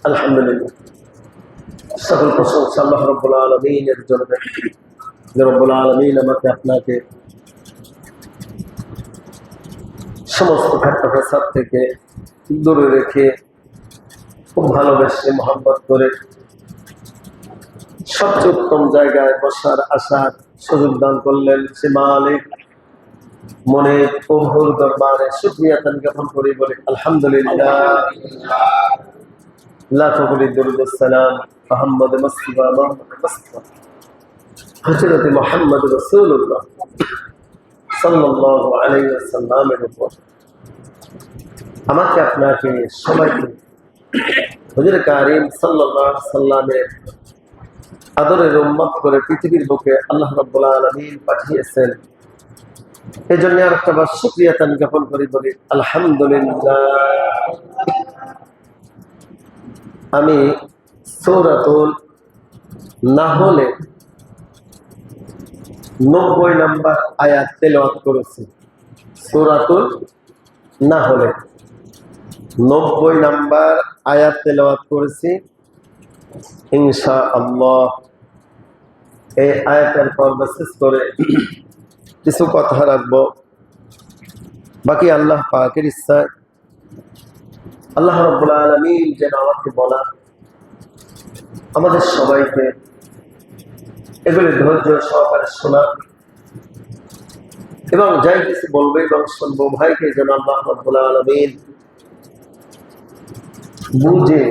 আলহামদুলিল্লাহ, সকল প্রশংসা আল্লাহ রাব্বুল আলামিনের জন্য। রব্বুল আলামিন আমাকে আপনাকে সমস্ত ঠাট্টা ফাসাদ থেকে দূরে রেখে খুব ভালোবেসে মহব্বত করে সবচেয়ে উত্তম জায়গায় বসার আসার সুযোগ দান করলেন। সে মালিক মনে প্রভুর দরবারে শুকরিয়া জ্ঞাপন করি, বলে আলহামদুলিল্লাহ। লাখো কোটি দরুদ ও সালাম মুহাম্মদ মুস্তাফা হযরত মুহাম্মদ রাসূলুল্লাহ সাল্লাল্লাহু আলাইহি ওয়াসাল্লামের উপর, আমাকে আপনাকে সবাইকে হুজুর কারীম সাল্লাল্লাহু আলাইহি ওয়াসাল্লামের আদরের উম্মত করে পৃথিবীর বুকে আল্লাহ রাব্বুল আলামিন পাঠিয়েছেন। এই জন্য আরেকবার শুকরিয়া জ্ঞাপন করি, বলি আলহামদুলিল্লাহ। আমি সূরাতুল নাহলে 90 নম্বর আয়াত তেলাওয়াত করেছি। সূরাতুল নাহলে 90 নম্বর আয়াত তেলাওয়াত করেছি ইনশাআল্লাহ। এই আয়াতের পর শেষ করে কিছু কথা রাখবো, বাকি আল্লাহ পাকের ইচ্ছায় আল্লাহ রাব্বুল আলামিন যেন আমাকে বলা, আমাদের সবাইকে এগুলি ধৈর্য সহকারে শোনা এবং যাই কিছু বলবে এবং শুনবো, ভাইকে যেন আল্লাহ রাব্বুল আলামিন বুঝে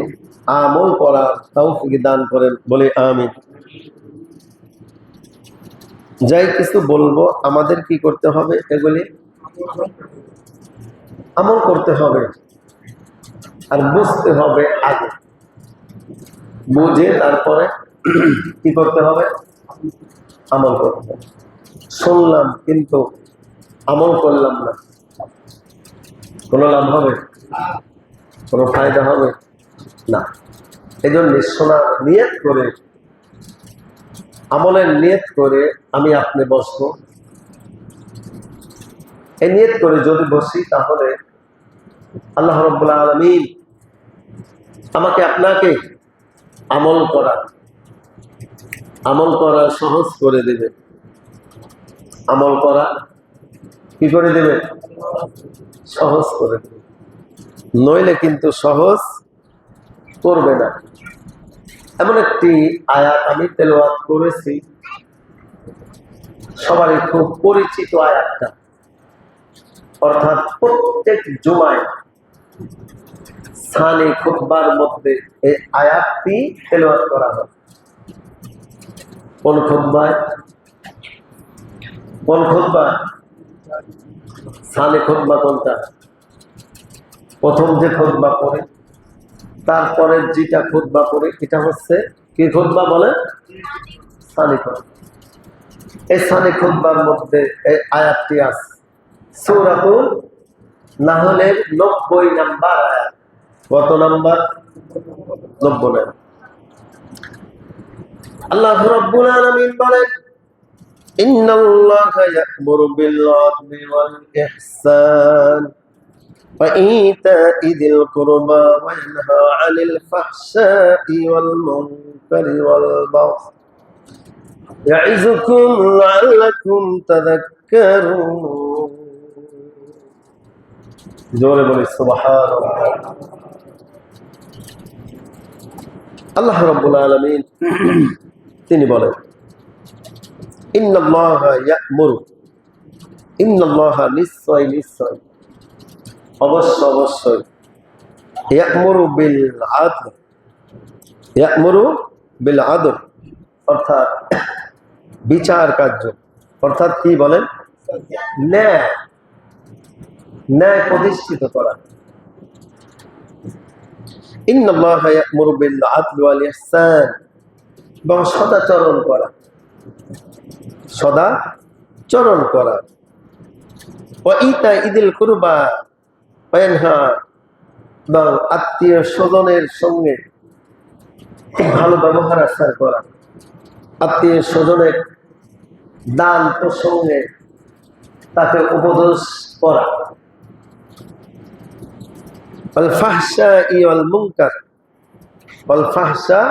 আমল করার তৌফিক দান করেন, বলে আমিন। যাই কিছু বলবো আমাদের কি করতে হবে? এগুলি আমল করতে হবে আর বুঝতে হবে আগে, বুঝে তারপরে কি করতে হবে? আমল করতে হবে। শুনলাম কিন্তু আমল করলাম না, কোনো লাভ হবে? কোনো ফায়দা হবে না। এই জন্য শোনার নিয়ত করে, আমলের নিয়ত করে আমি আপনি বসবো। এই নিয়ত করে যদি বসি তাহলে আল্লাহ রাব্বুল আলামিন আমাকে আপনাকে আমল করা সহজ করে দেবে। আমল করা কি করে দেবে? সহজ করে দেবে। নইলে কিন্তু সহজ করবে না। এমন একটি আয়াত আমি তেলাওয়াত করেছি, সবারই খুব পরিচিত আয়াতটা, অর্থাৎ প্রত্যেক জুমায় সানি খুতবার মধ্যে এই আয়াতটি তেলাওয়াত করা হয়। কোন খুতবায়? কোন খুতবা? সানি খুতবা কোনটা? প্রথম যে খুতবা পড়ে তারপরে যেটা খুতবা পড়ে এটা হচ্ছে কি খুতবা বলে? সানি খুতবা। এই সানি খুতবার মধ্যে এই আয়াতটি আছে সূরাতুল নাহলের 90 নম্বর আয়াত। কত নম্বর? 90। আল্লাহ রাব্বুল আলামিন বলেন, ইন্নাল্লাহা ইয়া'মুরু বিল আদলি ওয়াল ইহসান ওয়া ইতা'i যিল কুরবা ওয়া ইয়ানহা 'আনিল ফাহশা'i ওয়াল মুনকারি ওয়াল বাগই ইয়া'iযুকুম লা'আল্লাকুম তাযাক্কারুন। জোরে বলি সুবহানাল্লাহ। আল্লাহ রাব্বুল আলামিন তিনি বলেন, ইন্নাল্লাহা ইয়া'মুরু, ইন্নাল্লাহা নিশ্চয় নিশ্চয়, অবশ্যই ইয়া'মুরু বিল আদল, ইয়া'মুরু বিল আদল অর্থাৎ বিচার কার্য, অর্থাৎ কি বলেন? ন্যায় প্রতিষ্ঠিত করা। ইন্নাল্লাহা ইয়া'মুরু বিল আদলি ওয়াল ইহসান, এবং সদাচরণ করা, সদাচরণ করা। ওয়া ইতা'i যিল কুরবা ওয়া ইয়ানহা, এবং আত্মীয় স্বজনের সঙ্গে খুব ভালো ব্যবহার আচার করা, আত্মীয় স্বজনের দান প্রসঙ্গে তাকে উপদেশ করা। আল ফাহশা'i ওয়াল মুনকার, ওয়াল ফাহশা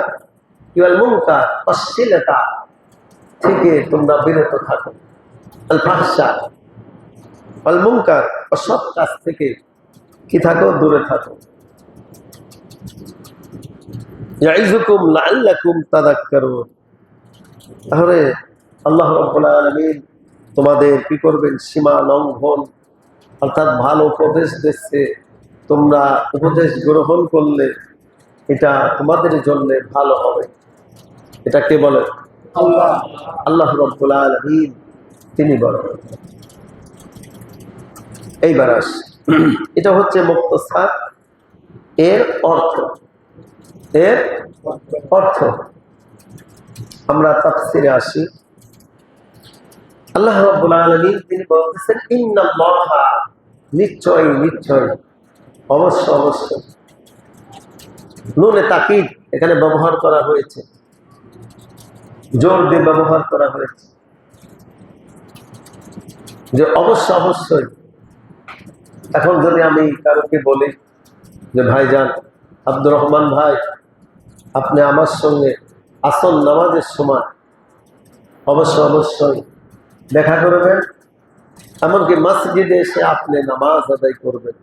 ওয়াল মুনকার, অশ্লীলতা থেকে তোমরা বিরত থাকো। আল ফাহশা ওয়াল মুনকার, অসৎ কাজ থেকে কি থাকো? দূরে থাকো। ইয়াইযুকুম লাআল্লাকুম তাযাক্কারুন। তাহলে আল্লাহ রাব্বুল আলামিন তোমাদের কি করবেন? সীমা লঙ্ঘন, অর্থাৎ ভালো উপদেশ দিচ্ছে, তোমরা উপদেশ গ্রহণ করলে এটা তোমাদের জন্য ভালো হবে। এটা কে বলে? আল্লাহ। আল্লাহ রাব্বুল আলামিন তিনি বলেন। এইবার এটা হচ্ছে মুক্তসার এর অর্থ। এর অর্থ আমরা তাফসিরে আসি। আল্লাহ রাব্বুল আলামিন তিনি বলতেছেন ইন্নাল্লাহা, নিশ্চয় নিশ্চয়, অবশ্য অবশ্য। নুনে তাকিদ এখানে ব্যবহার করা হয়েছে, জোর দিয়ে ব্যবহার করা হয়েছে যে অবশ্য অবশ্যই। এখন যদি আমি কারোকে বলি যে ভাইজান আব্দুর রহমান ভাই, আপনি আমার সঙ্গে আসল নামাজের সময় অবশ্য অবশ্যই দেখা করবেন, এমনকি মসজিদে এসে আপনি নামাজ আদায় করবেন,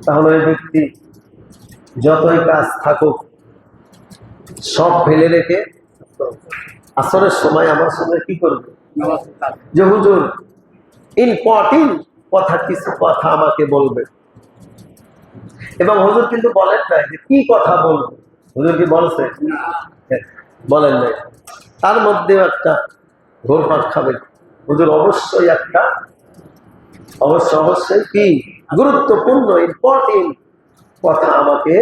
তাহলে ওই ব্যক্তি যতই কাজ থাকুক সব ফেলে রেখে আসরের সময় আমার সঙ্গে কি করবে? যে হুজুর ইম্পর্টেন্ট কথা, কিছু কথা আমাকে বলবে। এবং হুজুর কিন্তু বলেন নাই যে কি কথা বলবো। হুজুর কি বলছে? বলেন নাই। তার মধ্যেও একটা ঘোরপাক খাবে। হুজুর অবশ্যই একটা, অবশ্যই কি গুরুত্বপূর্ণ ইম্পর্টেন্ট কথা আমাকে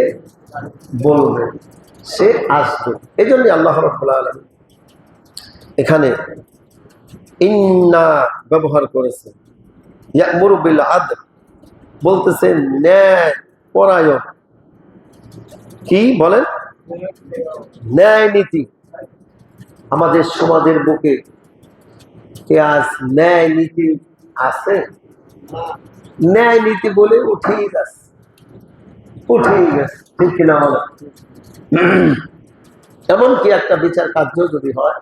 বলবে, সে আসবে। এই জন্য আল্লাহ রাব্বুল আলামিন এখানে ইন্না ব্যবহার করেছে। ইয়ামুরু বিল আদল বলতেছেন ন্যায় পরায়ণ। কি বলেন? ন্যায় নীতি। আমাদের সমাজের বুকে কে আজ ন্যায় নীতি আছে? ন্যায় নীতি বলে উঠেই গেছে, উঠেই গেছে, ঠিক কিনা বলে? এমনকি একটা বিচার কার্য যদি হয়,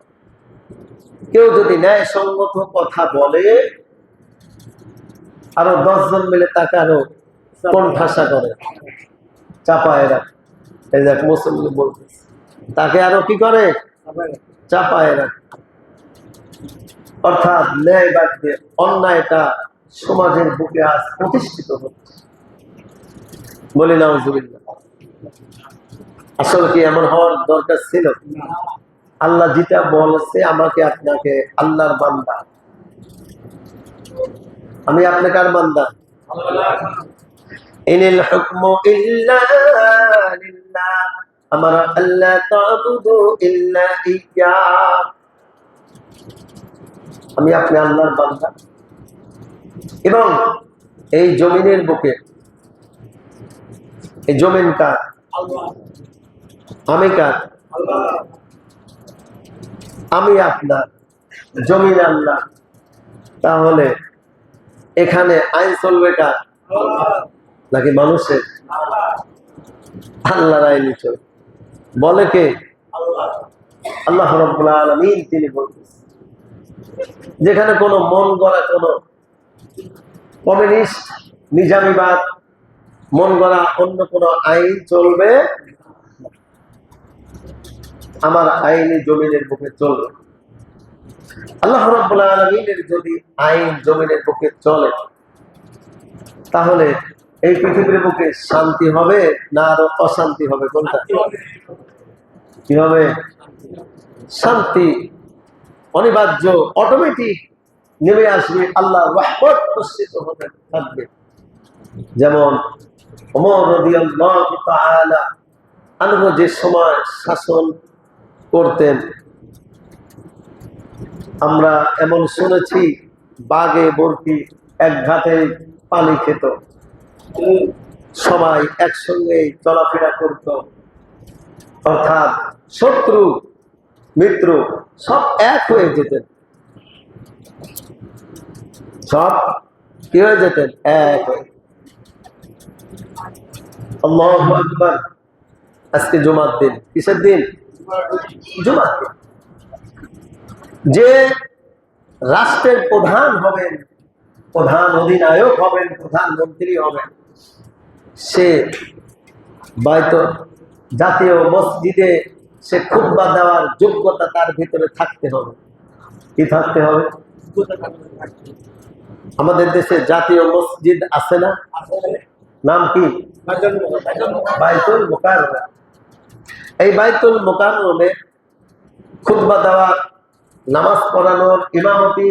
কেউ যদি ন্যায়সঙ্গত কথা বলে, আরো 10 জন মিলে তাকে আরো কোণঠাসা করে, চাপায় রাখে। এই দেখ মুসলিম বলতেছে, তাকে আরো কি করে? চাপায় রাখে। অর্থাৎ ন্যায় বাদ দিয়ে অন্যায়টা সমাজের বুকে আজ প্রতিষ্ঠিত হচ্ছে। বলি নাউজুবিল্লাহ। আসলে কি এমন হওয়ার দরকার ছিল? আল্লাহ যেটা বলেছে আমাকে আপনাকে, আল্লাহর বান্দা, আমি আপনাকে আর বান্দা। ইনিল হুকমু ইল্লা লিল্লাহ, আমারা আল্লাহ তা'বুদু ইল্লা ইয়্যা। আমি আপনি আল্লাহর বান্দা, এবং এই জমিনের বুকে, এই জমিন কার? আমি কার? আমি আপনার, জমিন আল্লাহ। তাহলে এখানে আইন চলবে কার? নাকি মানুষের? আল্লাহর আইনই চলবে। বলে কে? আল্লাহ রাব্বুল আলামিন তিনি বলতেছেন, যেখানে কোনো মন গড়া, কোনো কমিউনিস্ট, নিজামীবাদ, মন গড়া অন্য কোনো আইন চলবে, আমার আইনি জমিনের বুকে চলবে। আল্লাহ রাব্বুল আলামিনের যদি আইন জমিনের বুকে চলে, তাহলে এই পৃথিবীর বুকে শান্তি হবে না আরো অশান্তি হবে? কোনটা? কি হবে? শান্তি অনিবার্য, অটোমেটিক নেমে আসবে। আল্লাহ রহমত প্রস্তুত হতে থাকবে। যেমন ওমর রাদিয়াল্লাহু তাআলা আনহু যে সময় শাসন করতেন, আমরা এমন শুনেছি বাঘে বর্তি এক ঘাটে পানি খেত, সবাই একসঙ্গে চলাফেরা করত, অর্থাৎ শত্রু মিত্র সব এক হয়ে যেতেন, সব কি হয়ে যেতেন? এক হয়ে। আল্লাহু আকবার। আজকে জুমার দিন। কিসের দিন? জুমার দিন। যে রাষ্ট্রের প্রধান হবেন, প্রধান অধিনায়ক হবেন, প্রধানমন্ত্রী হবেন, সে জাতীয় মসজিদে সে খুতবা দেওয়ার যোগ্যতা তার ভিতরে থাকতে হবে। কি থাকতে হবে? আমাদের দেশে জাতীয় মসজিদ আছে না? নাম কি? বাইতুল মুকাররম। এই বাইতুল মুকাররমে খুতবা দেওয়ার, নামাজ পড়ানোর, ইমামতি,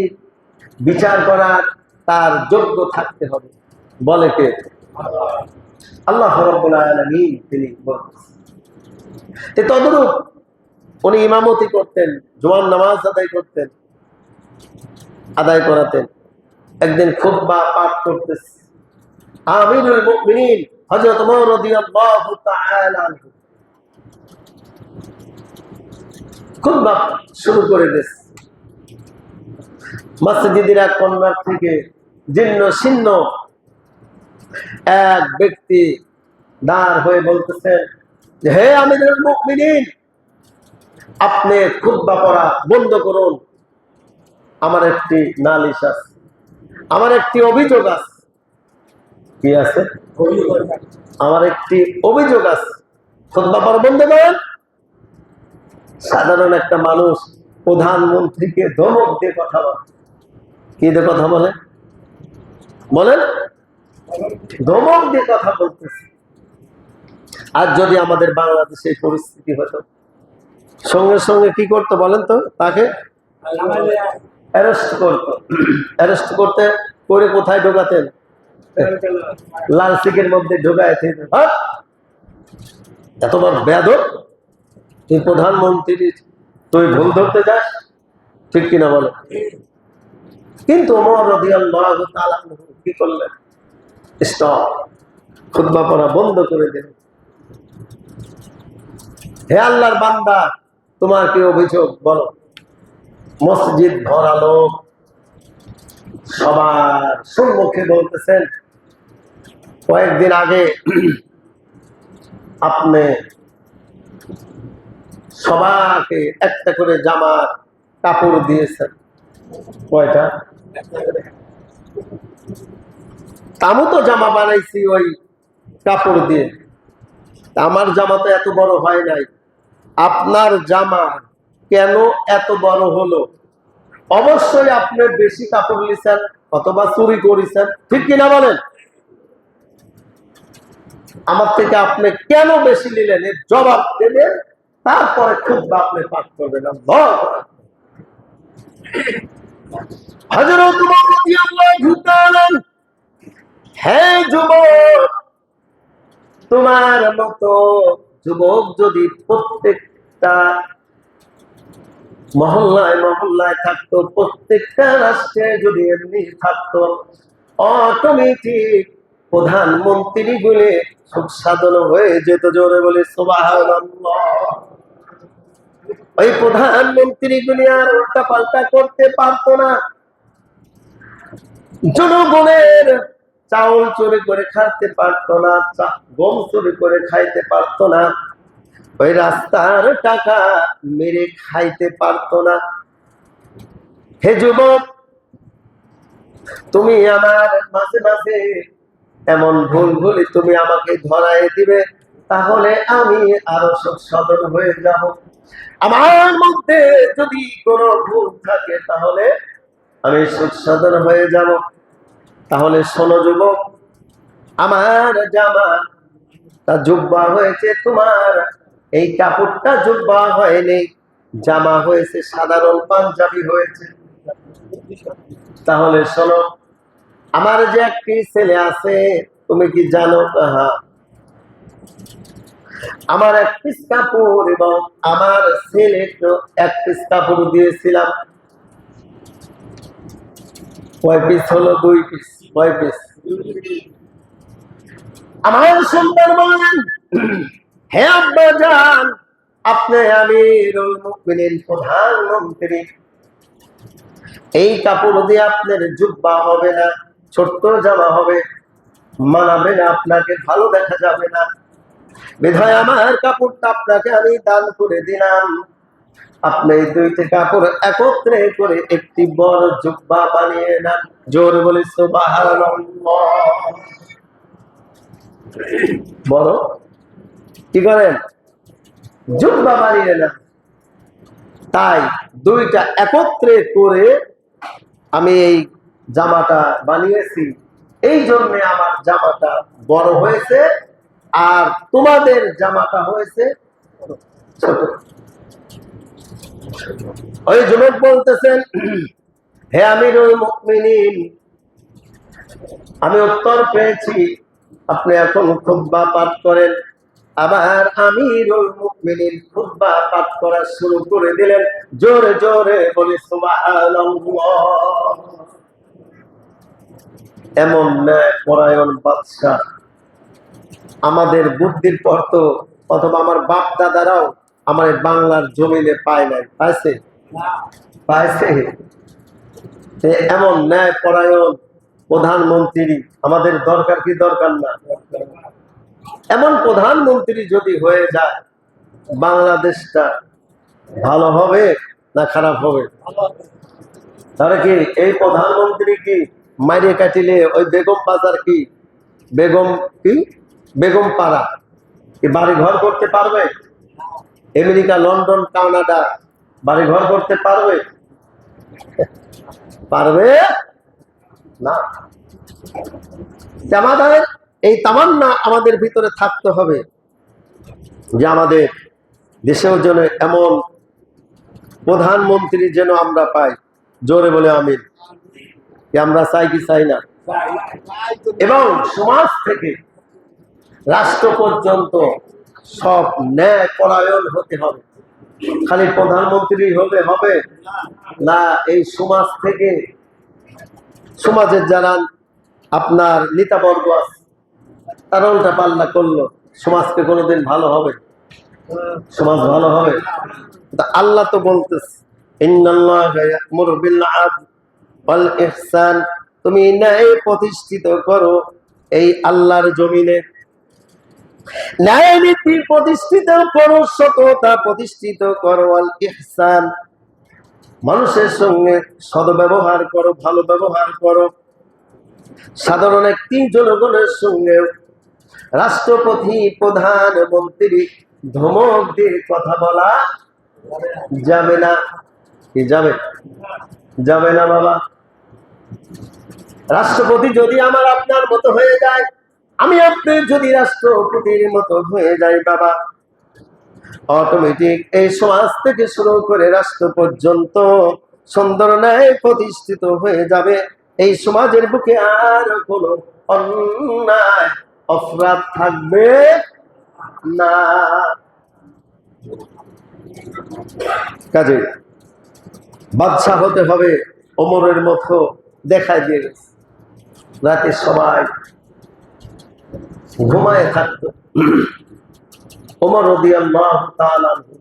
বিচার করার তার যোগ্য থাকতে হবে। বলে কে? আল্লাহ রাব্বুল আলামিন তিনি বলছেন। তদরূপ উনি ইমামতি করতেন, জুমার নামাজ আদায় করাতেন। একদিন খুতবা পাঠ করতেছে আমিরুল মুমিনিন হযরত ওমর রাদিয়াল্লাহু তাআলা আনহু খুতবা শুরু করে দিয়েছে। মসজিদের এক কোণার থেকে জীর্ণ শীর্ণ এক ব্যক্তি দাঁড় হয়ে বলতেছেন, হে আমিরুল মুমিনিন, আপনি খুতবা পড়া বন্ধ করুন, আমার একটি নালিশ আছে, আমার একটি অভিযোগ আছে। কি আছে? আমার একটি অভিযোগ আছে, খুতবা পড়া বন্ধ করেন। সাধারণ একটা মানুষ প্রধানমন্ত্রীকে ধমক দিয়ে কথা বলে। কি দিয়ে কথা বলে? বলেন, ধমক দিয়ে কথা বলতেছে। আর যদি আমাদের বাংলাদেশে পরিস্থিতি হতো, সঙ্গে সঙ্গে কি করতো বলেন তো? তাকে অ্যারেস্ট করতো। অ্যারেস্ট করতে করে কোথায় ঢোকাতেন? লাল সিকের মধ্যে ঢোকায়। এতবার বেয়াদব তুই, প্রধানমন্ত্রী তুই ভুল ধরতে যাস, ঠিক কিনা বলে? কিন্তু ওমর রাদিয়াল্লাহু তাআলা কি করলেন? স্টপ, খুতবা পড়া বন্ধ করে দিলেন। হে আল্লাহর বান্দা, তোমার কি অভিযোগ বলো। মসজিদ ভরা লোক, সবার সম্মুখে বলতেছেন, কয়েকদিন আগে আপনি সবাইকে একটা করে জামার কাপড় দিয়েছেন। কয়টা? আমি তো জামা বানাইছি ওই কাপড় দিয়ে, আমার জামা তো এত বড় হয় নাই, আপনার জামা কেন এত বড় হলো? অবশ্যই আপনি বেশি কাপড় নিছেন অথবা চুরি করেছেন, ঠিক কিনা বলেন? আমার থেকে আপনি কেন বেশি নিলেন এর জবাব দেবেন, তারপরে খুতবা আপনি পাঠ করবেন। হযরত ওমর রাদিয়াল্লাহু তাআলা, হে যুবক, তোমার মতো যুবক যদি প্রত্যেকটা মহল্লায় মহল্লায় থাকতো, প্রত্যেকটা রাষ্ট্রে যদি এমনি থাকতো, অটোমেটিক প্রধানমন্ত্রী গুলি সুখ সাধন হয়ে যেত। জোরে বলে সুবহানাল্লাহ। ওই প্রধানমন্ত্রী গুলি আর উল্টা পাল্টা করতে পারতো না, জনগণের চাউল চুরি করে খাইতে পারতো না, গম চুরি করে খাইতে পারতো না, ওই রাস্তার টাকা মেরে খাইতে পারতো না। হে যুবক, তুমি আমার মাঝে মাঝে এমন ভুল ভুলি তুমি আমাকে ধরাই দিবে, তাহলে আমি আরো সচেতন হয়ে যাব। আমার মধ্যে যদি কোনো ভুল থাকে তাহলে আমি সচেতন হয়ে যাব। তাহলে শোনো যুবক, আমার জামা তা জুব্বা হয়েছে, তোমার এই কাপড়টা জুব্বা হয়নি, জামা হয়েছে, সাধারণ পাঞ্জাবি হয়েছে। তাহলে শোনো, আমার যে একটি ছেলে আছে, তুমি কি জানো? হ্যাঁ, আমার এক পিস কাপড় এবং আমার ছেলে এক পিস কাপড় দিয়েছিলাম। কয় পিস হলো? 2 পিস। কয় পিস? আমার সন্তান বলেন, হে আব্বা জান, আপনি আমিরুল মুমিনিন, প্রধানমন্ত্রী, এই কাপড় দিয়ে আপনার জুব্বা হবে না, ছোট্ট জামা হবে, মানাবে না, আপনাকে ভালো দেখা যাবে না। বিধায় আমার কাপড়টা আপনাকে আমি দান করে দিলাম, আপনি এই দুইটি কাপড় একত্রে করে একটি বড় জুব্বা বানিয়ে নেন। জোরে বলি সুবহানাল্লাহ। বড় কি করেন? জুব্বা বানিয়ে নেন। তাই দুইটা একত্রে করে আমি এই জামাটা বানিয়েছি, এই জন্য আমার জামাটা বড় হয়েছে আর তোমাদের জামাটা হয়েছে ছোট। ওই যুবক বলতেছেন, হে আমিরুল মুমিনিন, আমি উত্তর পেয়েছি, আপনি এখন খুতবা পাঠ করেন। আবার আমিরুল মুমিনিন খুতবা পাঠ করা শুরু করে দিলেন। জোরে জোরে বলি সুবহানাল্লাহ। এমন ন্যায় পরায়ণ বাদশা আমাদের বুদ্ধির পর্ত অথবা আমার বাপ দাদারাও আমার বাংলার জমিনে পায় নাই। পাইছে? পাইছে। এমন ন্যায় পরায়ণ প্রধানমন্ত্রী আমাদের দরকার কি দরকার না? এমন প্রধানমন্ত্রী যদি হয়ে যায়, বাংলাদেশটা ভালো হবে না খারাপ হবে? তাহলে কি এই প্রধানমন্ত্রী কি মাইরে কাটিলে ওই বেগম বাজার কি বেগম পাড়া কি বাড়ি ঘর করতে পারবে? আমেরিকা, লন্ডন, কানাডা বাড়ি ঘর করতে পারবে? পারবে না। আমাদের এই তামান্না আমাদের ভিতরে থাকতে হবে যে আমাদের দেশেও যেন এমন প্রধানমন্ত্রী যেন আমরা পাই। জোরে বলে আমিন। আমরা চাই কি চাই না? এবং সমাজ থেকে রাষ্ট্র পর্যন্ত সব ন্যায় পরায়ণ হতে হবে। খালি প্রধানমন্ত্রী হলে হবে না, এই সমাজ থেকে সমাজের যারা আপনার নেতাবর্গ আছে তারা উল্টা পাল্টা করলো, সমাজকে কোনোদিন ভালো হবে? সমাজ ভালো হবে? আল্লাহ তো বলতেছে, ইন্নাল্লাহা ইয়া'মুরু বিল 'আদলি ওয়াল ইহসান, তুমি ন্যায় প্রতিষ্ঠিত করো এই আল্লাহর জমিনে, ন্যায় নীতি প্রতিষ্ঠিত করো, সততা প্রতিষ্ঠিত করো, ওয়াল ইহসান, মানুষের সঙ্গে সদ্ব্যবহার করো, ভালো ব্যবহার করো। সাধারণ একটি জনগণের সঙ্গে রাষ্ট্রপতি, প্রধানমন্ত্রী ধমক দিয়ে কথা বলা যাবে না। কি যাবে? যাবে না বাবা। রাষ্ট্রপতি যদি আমার আপনার মতো হয়ে যায়, আমি আপনি যদি রাষ্ট্রপতির মতো হয়ে যাই বাবা, অটোমেটিক এই সমাজ থেকে শুরু করে রাষ্ট্র পর্যন্ত সুন্দর ন্যায় প্রতিষ্ঠিত হয়ে যাবে। এই সমাজের বুকে আর কোনো অন্যায় অপরাধ থাকবে না। কাজে বাদশা হতে হবে ওমরের মতো দেখায় দিয়ে গেছে। রাতে সবাই ঘুমায় থাকতো, ওমর রাদিয়াল্লাহু তাআলা আনহু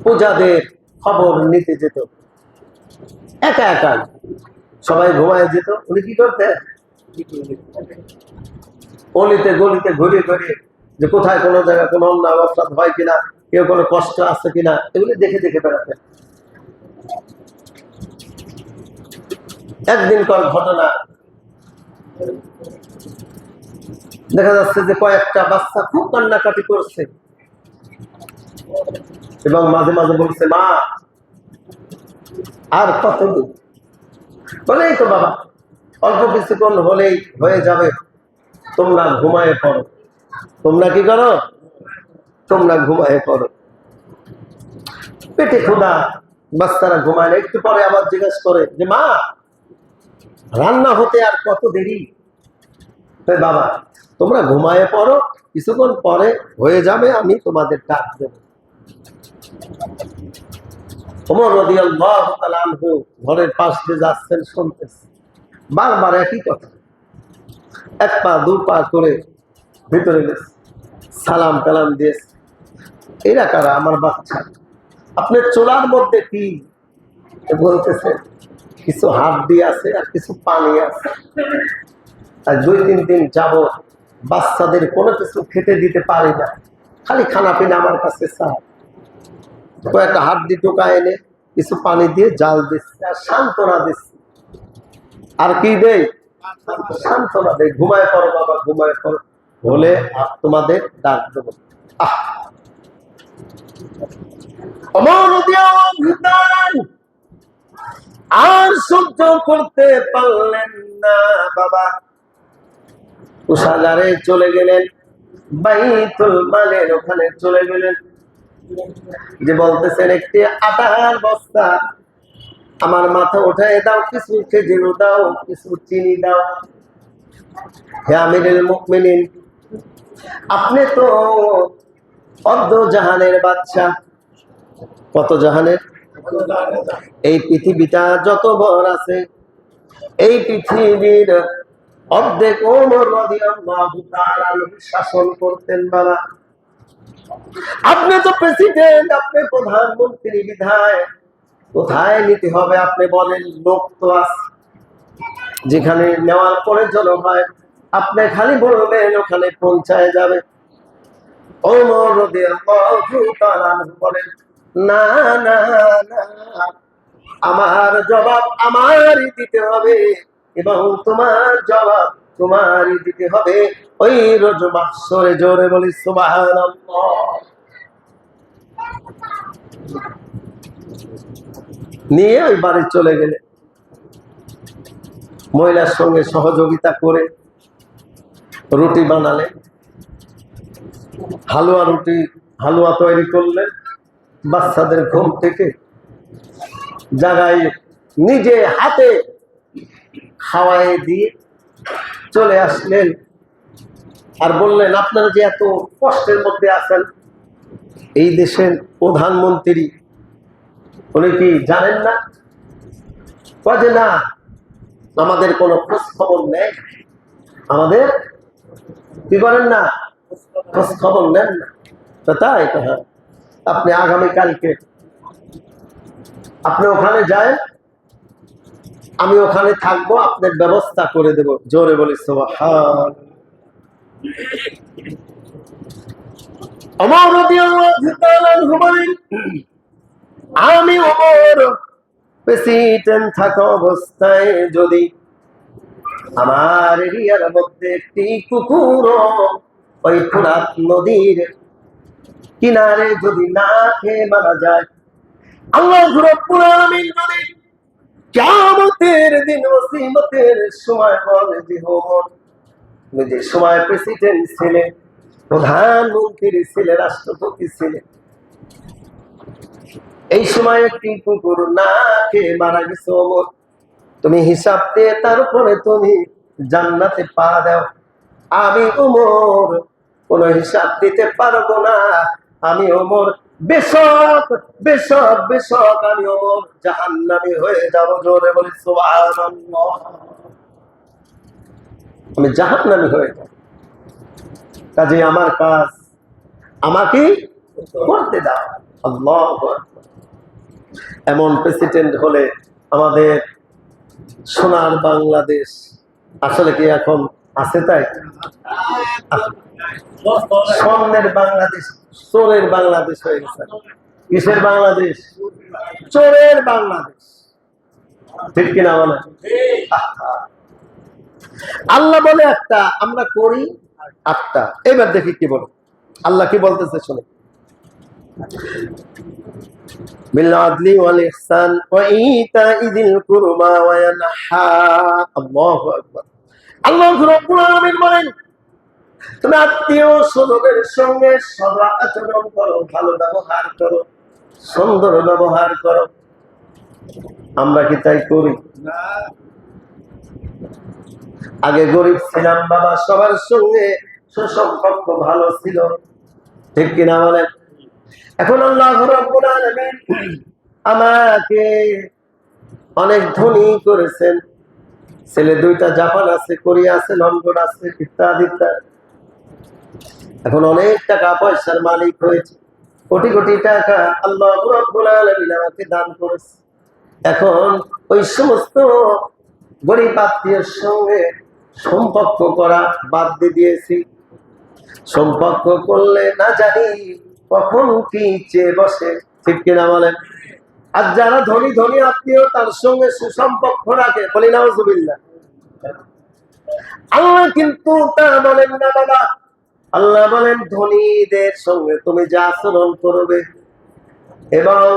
পূজাদের খবর নিতে যেত একা একা। সবাই ঘুমায় যেত, উনি কি করতেন? অলিতে গলিতে ঘুরে ঘুরে যে কোথায় কোনো জায়গায় কোনো অন্যায় অপরাধ হয় কিনা, কেউ কোনো কষ্ট আছে কিনা, এগুলি দেখে দেখে বেড়াতেন। একদিনকার ঘটনা, দেখা যাচ্ছে যে কয়েকটা বাচ্চা খুব কান্নাকাটি করছে এবং মাঝে মাঝে বলছে, মা আর কতদিন? বলেই তো বাবা অল্প কিছুক্ষণ হলেই হয়ে যাবে, তোমরা ঘুমায়ে পড়ো। তোমরা কি করো? তোমরা ঘুমায়ে পড়ো। পেটে ক্ষুধা, বাচ্চারা ঘুমায় না। একটু পরে আবার জিজ্ঞেস করে যে মা রান্না হতে আর কত দেরি? বাবা তোমরা ঘুমায়ে পড়ো, কিছুক্ষণ পরে হয়ে যাবে, আমি তোমাদের ডাক দেব। ওমর রাদিয়াল্লাহু তাআলা আনহু ঘরের পাশ দিয়ে যাচ্ছেন, শুনতেছে বারবার একই কথা। এক পা দু পা করে ভিতরে গেছে, সালাম কালাম দিয়েছে। এরা কারা? আমার বাচ্চা। আপনার চোলার মধ্যে কি? বলতেছে কিছু হাড্ডি আছে আর কিছু পানি আছে। আর 2-3 দিন যাবত বাচ্চাদের কোনো কিছু খেতে দিতে পারি না, খালি খানা পিনা আমার কাছে চায়। কয়েকটা হাড্ডি টোকা এনে কিছু পানি দিয়ে জাল দিচ্ছে আর সান্ত্বনা দিচ্ছে। আর কি দেয়? সান্ত্বনা দেয়, ঘুমায় পড়ো বাবা, ঘুমায় পড়ো, হলে তোমাদের ডাক দেবো। আর সহ্য করতে পারলেন না বাবা, কোষাগারে চলে গেলেন, বাইতুল মালের ওখানে চলে গেলেন। যে বলতেছেন একটি আটার বস্তা আমার মাথা উঠায় দাও, কিছু খেজুর দাও, কিছু চিনি দাও। হে আমিরুল মুমিনিন, আপনি তো অর্ধ জাহানের বাদশা। কত জাহানের? এই পৃথিবীটা যত বড় আছে, এই পৃথিবীর অর্ধেক ওমর রাদিয়াল্লাহু তাআলা শাসন করতেন বাবা। আপনি তো প্রেসিডেন্ট, আপনি প্রধানমন্ত্রী, বিধায় কোথায় নিতে হবে আপনি বলেন? লোক তো আছে, যেখানে নেওয়ার পরে জন হয় আপনি খালি বলবেন ওখানে পৌঁছায় যাবে। ওমর রাদিয়াল্লাহু তাআলা বলেন, না না না, আমার জবাব আমারই দিতে হবে এবং তোমার জবাব তোমারই দিতে হবে। ওই রোজ মাহশরে, জোরে বলি সুবহানাল্লাহ। নিয়ে ওই বাড়ি চলে গেলে, মহিলার সঙ্গে সহযোগিতা করে রুটি বানালেন, হালুয়া রুটি, হালুয়া তৈরি করলেন। বাচ্চাদের ঘুম থেকে জাগায় নিজে হাতে খাওয়াই দিয়ে চলে আসলেন। আর বললেন, আপনারা যে এত কষ্টের মধ্যে আছেন, এই দেশের প্রধানমন্ত্রী উনি কি জানেন না? কাজে না, আমাদের কোনো খোঁজ খবর নেই, আমাদের কি করেন না, খোঁজ খবর নেন না। তো তাই তো, হ্যাঁ, আপনি আগামীকালকে আপনি ওখানে যায়, আমি ওখানে থাকবো, আপনার ব্যবস্থা করে দেব। জোরে বলি সুবহান। ওমর রাদিয়াল্লাহু তাআলা বলেন, আমি ওমর প্রেসিডেন্ট থাকা অবস্থায় যদি আমার এরিয়ার মধ্যে একটি কুকুর ওই ফুরাত নদীর কিনারে যদি না খেয়ে মারা যায়, আল্লাহ রাব্বুল আলামিন যদি কিয়ামতের দিন মুসিবতের সময় বলে যে ওমর, তুমি যে সময় প্রেসিডেন্ট ছিলে, প্রধানমন্ত্রী ছিলে, রাষ্ট্রপতি ছিলে, এই সময় একটি কুকুর না খেয়ে মারা গেছে ওমর, তুমি হিসাব দিয়ে তারপরে তুমি জান্নাতে পা দাও। আমি ওমর কোন হিসাব দিতে পারবো না, আমি ওমর বেশক বেশক বেশক আমি ওমর জাহান্নামী হয়ে যাব। জোরে বলি সুবহানাল্লাহ। আমি জাহান্নামী হয়ে যাব, কাজে আমার কাজ আমাকে করতে দাও। আল্লাহু আকবার। এমন প্রেসিডেন্ট হলে আমাদের সোনার বাংলাদেশ আসলে কি এখন আছে? তাই স্বর্ণের বাংলাদেশ চোরের বাংলাদেশ হয়ে গেছে। কিসের বাংলাদেশ? চোরের বাংলাদেশ। ঠিক কিনা বলে? আল্লাহ বলে একটা, আমরা করি আটটা। এবার দেখি কি বলে আল্লাহ, কি বলতেছে শুনে। بالعدل والإحسان وإيتاء ذي القربى وينهى الله أكبر। আল্লাহ রাব্বুল আলামিন বলেন, তুমি আত্মীয় স্বজনের সঙ্গে সদ আচরণ করো, ভালো ব্যবহার করো, সুন্দর ব্যবহার করো। আমরা কি তাই করি? আগে গরিব ছিলাম বাবা, সবার সঙ্গে সুসম্পর্ক ভালো ছিল, ঠিক কিনা বলেন? এখন আল্লাহ রাব্বুল আলামিন আমাকে অনেক ধনী করেছেন। ছেলে দুইটা জাপান আছে, কোরিয়া আছে, লন্ডন আছে, ইত্যাদি ইত্যাদি। এখন অনেক টাকা পয়সার মালিক হয়েছে, কোটি কোটি টাকা আল্লাহ রাব্বুল আলামিন আমাকে দান করেছে। এখন ওই সমস্ত গরিব আত্মীয়ের সঙ্গে সম্পর্ক করা বাদ দিয়ে দিয়েছি। সম্পর্ক করলে না জানি কখন কি চেয়ে বসে, ঠিক কিনা বলেন? আর যারা ধনী ধনী আত্মীয় তার সঙ্গে সুসম্পর্ক রাখে, বলি নাউজুবিল্লাহ। আল্লাহ কিন্তু তা বলেন না বাবা। আল্লাহ বলেন ধনীদের সঙ্গে তুমি যা আচরণ করবে এবং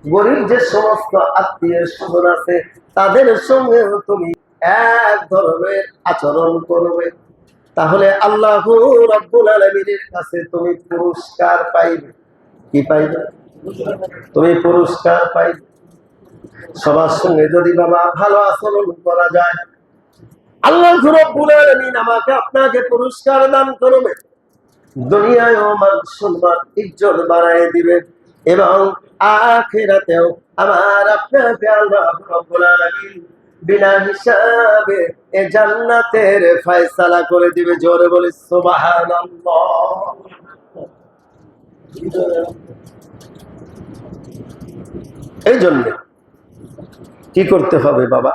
গরিব যে সমস্ত আত্মীয় স্বজন আছে তাদের সঙ্গে তুমি এক ধরনের আচরণ করবে, তাহলে আল্লাহ রাব্বুল আলামিনের কাছে তুমি পুরস্কার পাইবে। কি পাইবে? তুমি পুরস্কার পাইবে। সবার সঙ্গে যদি বাবা ভালো আচরণ করা যায়, আল্লাহ রাব্বুল আলামিন আমাকে আপনাকে পুরস্কার দান করবে, দুনিয়ায় মান সম্মান ইজ্জত বাড়ায় দিবে এবং আখিরাতেও আমার আপনাকে আল্লাহ রাব্বুল আলামিন বিনা হিসাবে এই জান্নাতের ফয়সালা করে দিবে। জোরে বলি সুবহানাল্লাহ। এই জন্য কি করতে হবে বাবা?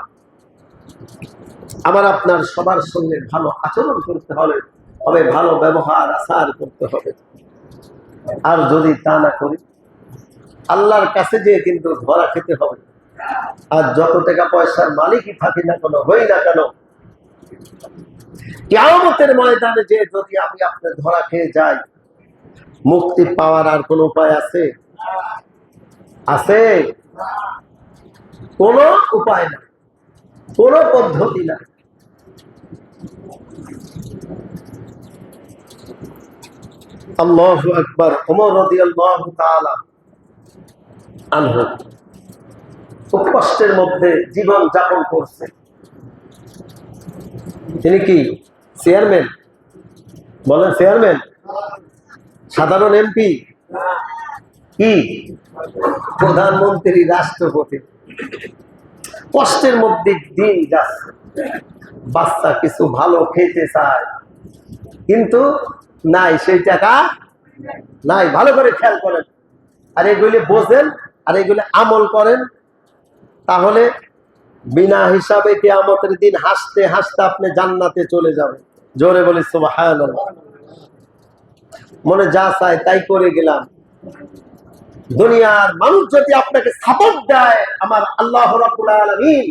আমার আপনার সবার সঙ্গে ভালো আচরণ করতে হবে, ভালো ব্যবহার আচার করতে হবে। আর যদি তা না করি আল্লাহর কাছে যেয়ে কিন্তু ধরা খেতে হবে। আর যত টাকা পয়সার মালিকই থাকি না কেন, হই না কেন, কিয়ামতের ময়দানে যে যদি আমি আপনার ধরা খেয়ে যাই, মুক্তি পাওয়ার আর কোন উপায় আছে? আছে? কোন উপায় না, কোন পদ্ধতি না। আল্লাহু আকবার। ওমর রাদিয়াল্লাহু তাআলা আনহু খুব কষ্টের মধ্যে জীবন যাপন করছে। তিনি কি চেয়ারম্যান? বলেন চেয়ারম্যান? সাধারণ এমপি? কি প্রধানমন্ত্রী, রাষ্ট্রপতি? কষ্টের মধ্যে দিন যাচ্ছে। বাচ্চা কিছু ভালো খেতে চায় কিন্তু নাই, সেই টাকা নাই। ভালো করে খেয়াল করেন, আর এগুলি বোঝেন আর এগুলি আমল করেন, তাহলে বিনা হিসাবে কিয়ামতের দিন হাসতে হাসতে আপনি জান্নাতে চলে যাবেন। জোরে বলি সুবহানাল্লাহ। মনে যা চায় তাই করে গেলাম। দুনিয়ার মানুষ যদি আপনাকে সাপোর্ট দেয়, আমার আল্লাহ রাব্বুল আলামিন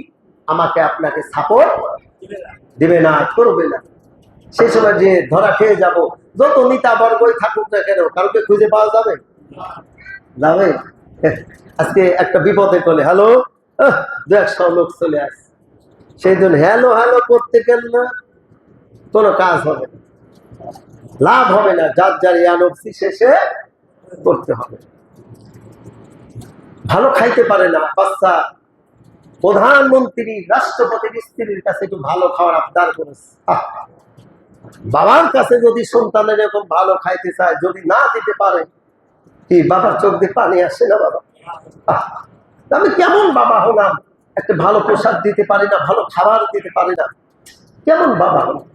আমাকে আপনাকে সাপোর্ট দিবে না, করবে না। সেই সময় যে ধরা খেয়ে যাব, যত নেতা বর্গই থাকুক না কেন, কাউকে খুঁজে পাওয়া যাবে? যাবে? আজকে একটা বিপদে চলে হ্যালো 100 লোক চলে আসে, সেই জন্য হ্যালো হ্যালো করতে গেল না, কোনো কাজ হবে না, লাভ হবে না। যার যার ইয়ানবসি শেষে করতে হবে। ভালো খাইতে পারে না বাচ্চা, প্রধানমন্ত্রী রাষ্ট্রপতির স্ত্রীর কাছে একটু ভালো খাওয়ার আবদার করেছে। বাবার কাছে যদি সন্তানের এরকম ভালো খাইতে চায়, যদি না দিতে পারে, কি বাবার চোখ দিয়ে পানি আসে না? বাবা আমি কেমন বাবা হলাম, একটা ভালো পোশাক দিতে পারি না, ভালো খাবার দিতে পারি না, কেমন বাবা হলাম?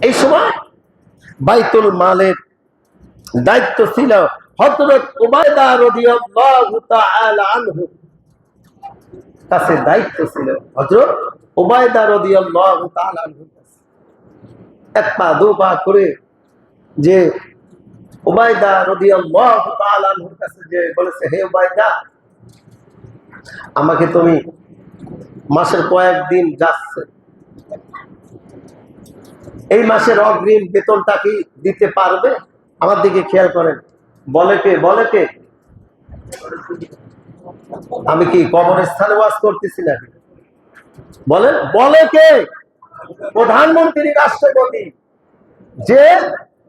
এই সময় বাইতুল মালের দায়িত্ব ছিল হযরত উবাইদা রাদিয়াল্লাহু তাআলা আনহু কাছে, দায়িত্ব ছিল হযরত উবাইদা রাদিয়াল্লাহু তাআলা আনহু। এক পা দু পা করে যে উবাইদা রাদিয়াল্লাহু তাআলা আনহুর কাছে যে বলেছে, হে উবাইদা, আমাকে তুমি মাসের কয়েকদিন যাচ্ছে, এই মাসের অগ্রিম বেতনটা কি দিতে পারবে? আমার দিকে খেয়াল করেন। বলে কে? বলে কে? আমি কি কবরস্থানে ওয়াজ করতেছি নাকি? বলেন, বলে কে? প্রধানমন্ত্রী, রাষ্ট্রপতি, যে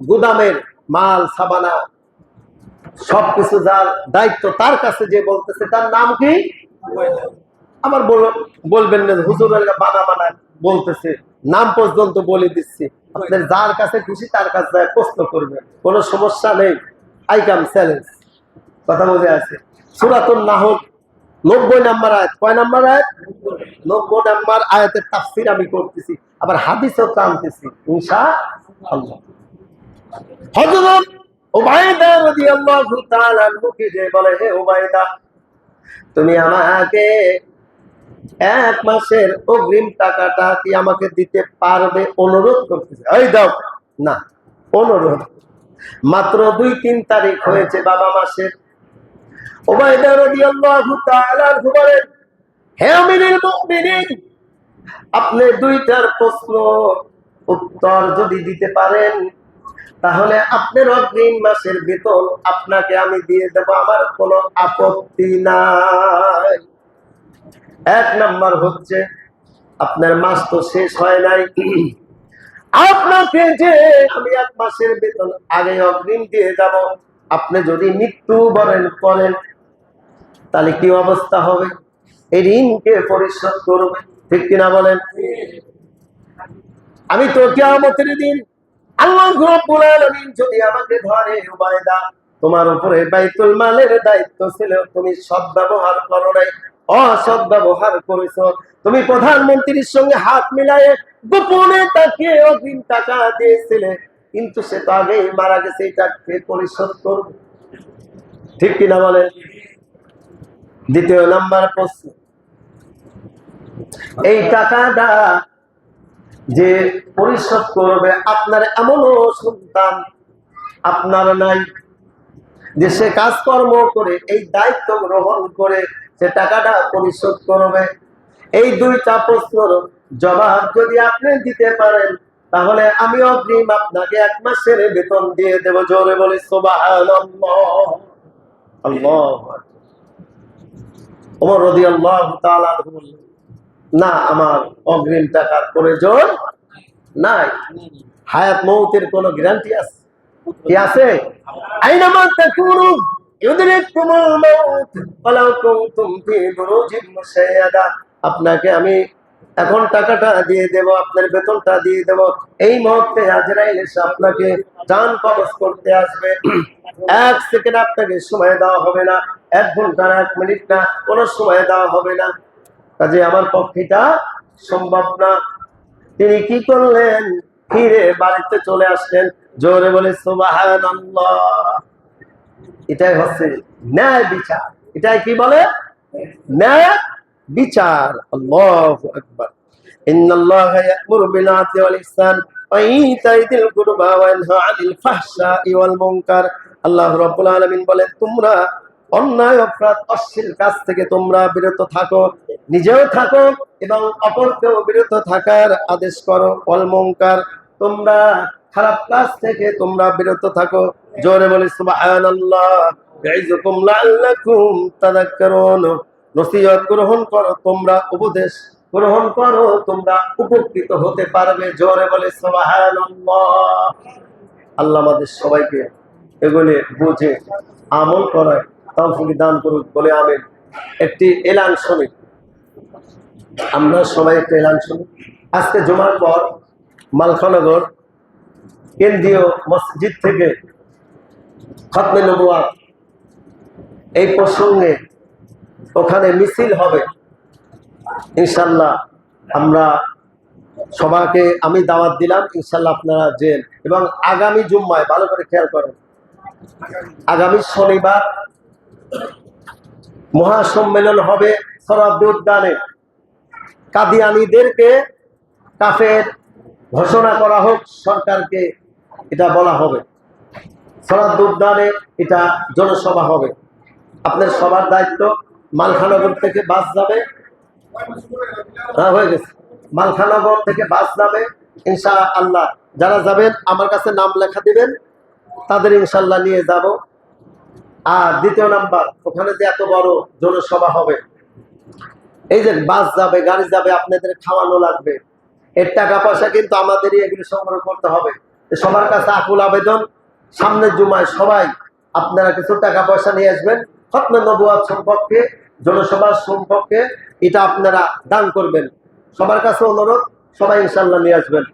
গুদামের মাল সাবানা সবকিছু যার দায়িত্ব, তার কাছে যে বলতেছে, তার নাম কি? আমার বলবেন না হুজুর বানা বানা বলতেছে, নাম পর্যন্ত বলে দিচ্ছি। আপনার যার কাছে খুশি তার কাছে যায় প্রশ্ন করবেন, কোনো সমস্যা নেই। I come challenge. কথা বুঝে আছে? সূরাতুন নাহল 90 নম্বর আয়াত। কয় নম্বর আয়াত? 90 নম্বর আয়াতের তাফসীর আমি করতেছি, আবার হাদিসও টানতেছি ইনশাআল্লাহ। হযরত উবাইদা রাদিয়াল্লাহু তাআলা আনহুকে যে বলে, হে উবাইদা, তুমি আমাকে 1 মাসের অগ্রিম টাকাটা কি আমাকে দিতে পারবে? অনুরোধ করতেছে। এই দাও না, অনুরোধ। মাত্র 2-3 তারিখ হয়েছে বাবা মাসের। উবাইদা রাদিয়াল্লাহু তাআলা আনহু বলেন, হে আমিরুল মুমিনিন, আপনি 2টার প্রশ্ন উত্তর যদি দিতে পারেন তাহলে আপনার অগ্রিম মাসের বেতন আপনাকে আমি দিয়ে দেব, আমার কোনো আপত্তি নাই। 1 নাম্বার হচ্ছে, আপনার মাস তো শেষ হয় নাই, আপনাকে যে আমি 1 মাসের বেতন আগে অগ্রিম দিয়ে যাব, আপনি যদি মৃত্যুবরণ করেন তাহলে কি অবস্থা হবে? এই ঋণকে পরিশোধ করবে, ঠিক কিনা বলেন? আমি তো কিয়ামতের দিন আল্লাহ রাব্বুল আলামিন যদি আমাকে ধরে, উবাইদা তোমার উপরে বাইতুল মালের দায়িত্ব ছিল, তুমি সদ্ব্যবহার করো নাই, অসৎ ব্যবহার করেছো, তুমি প্রধানমন্ত্রীর সঙ্গে হাত মিলায়ে গোপনে তাকে অগ্রিম টাকা দিয়েছিলে, কিন্তু সে তো আগেই মারা গেছে, এটাকে পরিশোধ করবে, ঠিক কিনা বলেন? 2 নাম্বার প্রশ্ন, এই টাকাটা যে পরিশোধ করবে, আপনার এমনও সন্তান আপনার নাই যে সে কাজকর্ম করে এই দায়িত্ব গ্রহণ করে সে টাকাটা পরিশোধ করবে। এই 2টা প্রশ্নের জবাব যদি আপনি দিতে পারেন তাহলে আমি অগ্রিম আপনাকে 1 মাসের বেতন দিয়ে দেব। জোরে বলি সুবহানাল্লাহ। আল্লাহু আকবার। ওমর রাদিয়াল্লাহু তাআলা বললেন, না, আমার অগ্রিম টাকার প্রয়োজন নাই। হায়াত মৌতের কোন গ্যারান্টি আছে? কি আছে? আইনামা তাকুনু ইউদরিকুমুল মাউত ওয়ালাউ কুনতুম ফি বুরুজিন মুশাইয়াদা। আপনাকে আমি এখন টাকাটা দিয়ে দেব, আপনার বেতনটা দিয়ে দেব, এই মুহূর্তে আজরাইল এসে আপনাকে জান কবজ করতে আসবে। 1 সেকেন্ড আপনাকে সময় দেওয়া হবে না, 1 ঘন্টা না, 1 মিনিট না, কোনো সময় দেওয়া হবে না। কাজে আমার পক্ষেটা সম্ভব না। তিনি কি করলেন? ফিরে বাড়িতে চলে আসলেন। জোরে বলে সুবহানাল্লাহ। এটাই হচ্ছে ন্যায় বিচার। এটাই কি বলে? ন্যায় বিচার। আল্লাহু আকবার। ইন্নাল্লাহা ইয়া'মুরু বিল 'আদলি ওয়াল ইহসান ওয়া ইতাই যিল কুরবা ওয়া ইয়ানহা 'আনিল ফাহশাই ওয়াল মুনকার। আল্লাহ রাব্বুল আলামিন বলেন, তোমরা অন্যায় অপরাধ অশ্লীল কাজ থেকে তোমরা বিরত থাকো, নিজেও থাকো এবং অপরকেও বিরত থাকার আদেশ করো। ওয়াল মুনকার, তোমরা খারাপ কাজ থেকে তোমরা বিরত থাকো। জোরে বলে সুবহানাল্লাহ। ইয়াইযুকুম লাআল্লাকুম তাযাক্কারুন। নসিহত গ্রহণ করো, তোমরা উপদেশ গ্রহণ করো, তোমরা উপকৃত হতে পারবে। জোরে বলে সুবহানাল্লাহ। আল্লাহ আমাদের সবাইকে এগুলি বুঝে আমল করার তৌফিক দান করুক বলে আমিন। একটি এলান শুনি, আমরা সবাই একটা এলান শুনি। আজকে জুমার পর মালখানগর কেন্দ্রীয় মসজিদ থেকে খতমে নবুয়াত এই প্রসঙ্গে ওখানে মিছিল হবে ইনশাল্লাহ। আমরা সবাইকে আমি দাওয়াত দিলাম, ইনশাল্লাহ আপনারা যেন। এবং আগামী জুম্মায় ভালো করে খেয়াল করেন, আগামী শনিবার মহাসম্মেলন হবে সরাবদি উদ্যানে। কাদিয়ানীদেরকে কাফের ঘোষণা করা হোক, সরকারকে এটা বলা হবে। সরাবদি উদ্যানে এটা জনসভা হবে। আপনার সবার দায়িত্ব, মালখানগর থেকে বাস যাবে, হয়ে গেছে, মালখানগর থেকে বাস যাবে ইনশাআল্লাহ। যারা যাবেন আমার কাছে নাম লেখা দিবেন, তাদের ইনশাল্লাহ নিয়ে যাব। আর 2 নাম্বার, ওখানে যে এত বড় জনসভা হবে, এই যে বাস যাবে, গাড়ি যাবে, আপনাদের খাওয়ানো লাগবে, এর টাকা পয়সা কিন্তু আমাদেরই এগুলো সংগ্রহ করতে হবে। সবার কাছে আকুল আবেদন, সামনের জুমায় সবাই আপনারা কিছু টাকা পয়সা নিয়ে আসবেন। খতমে নবুয়াত সম্পর্কে, জনসভা সম্পর্কে এটা আপনারা দান করবেন। সবার কাছে অনুরোধ, সবাই ইনশাল্লাহ নিয়ে আসবেন।